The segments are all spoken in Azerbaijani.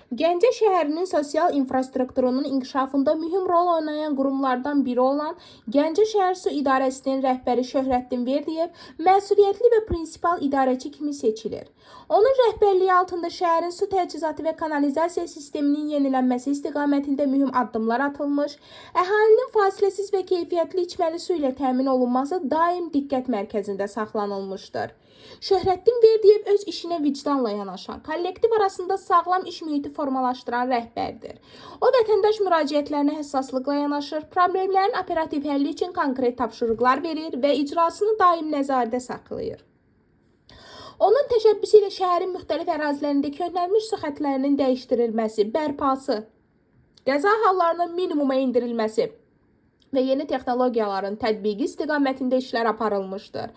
Gəncə şəhərinin sosial infrastrukturunun inkişafında mühüm rol oynayan qurumlardan biri olan Gəncə şəhər su idarəsinin rəhbəri Şöhrətdin Verdiyev məsuliyyətli və prinsipal idarəçi kimi seçilir. Onun rəhbərliyi altında şəhərin su təchizatı və kanalizasiya sisteminin yenilənməsi istiqamətində mühüm addımlar atılmış, əhalinin fasiləsiz və keyfiyyətli içməli su ilə təmin olunması daim diqqət mərkəzində saxlanılmışdır. Şöhrətdin Verdiyev öz işinə vicdanla yanaşan, kollektiv arasında sağlam iş mühiti formalaşdıran rəhbərdir. O, vətəndaş müraciətlərinə həssaslıqla yanaşır, problemlərin operativ həlli üçün konkret tapşırıqlar verir və icrasını daim nəzarətdə saxlayır. Onun təşəbbüsü ilə şəhərin müxtəlif ərazilərində köhnəlmiş su xəttlərinin dəyişdirilməsi, bərpası, qəza hallarının minimuma endirilməsi və yeni texnologiyaların tətbiqi istiqamətində işlər aparılmışdır.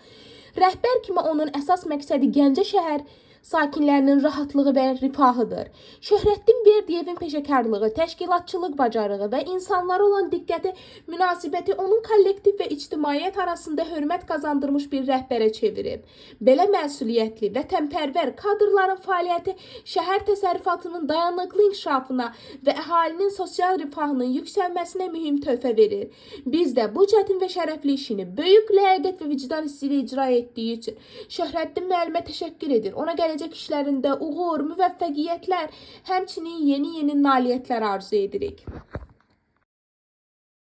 Rəhbər kimi onun əsas məqsədi Gəncə şəhər sakinlərinin rahatlığı və rifahıdır. Şöhrətdin Verdiyevin peşəkarlığı, təşkilatçılıq bacarığı və insanlara olan diqqəti, münasibəti onun kollektiv və ictimaiyyət arasında hörmət qazandırmış bir rəhbərə çevirib. Belə məsuliyyətli, vətənpərvər kadrların fəaliyyəti şəhər təsərrüfatının dayanıqlı inkişafına və əhalinin sosial rifahının yüksəlməsinə mühim töhfə verir. Biz də bu çətin və şərəfli işini böyük ləyaqət və vicdan hissi ilə icra etdiyi üçün Şöhrətdin müəllimə təşəkkür edir. Ona gələcək işlərində uğur, müvəffəqiyyətlər, həmçinin yeni nailiyyətlər arzu edirik.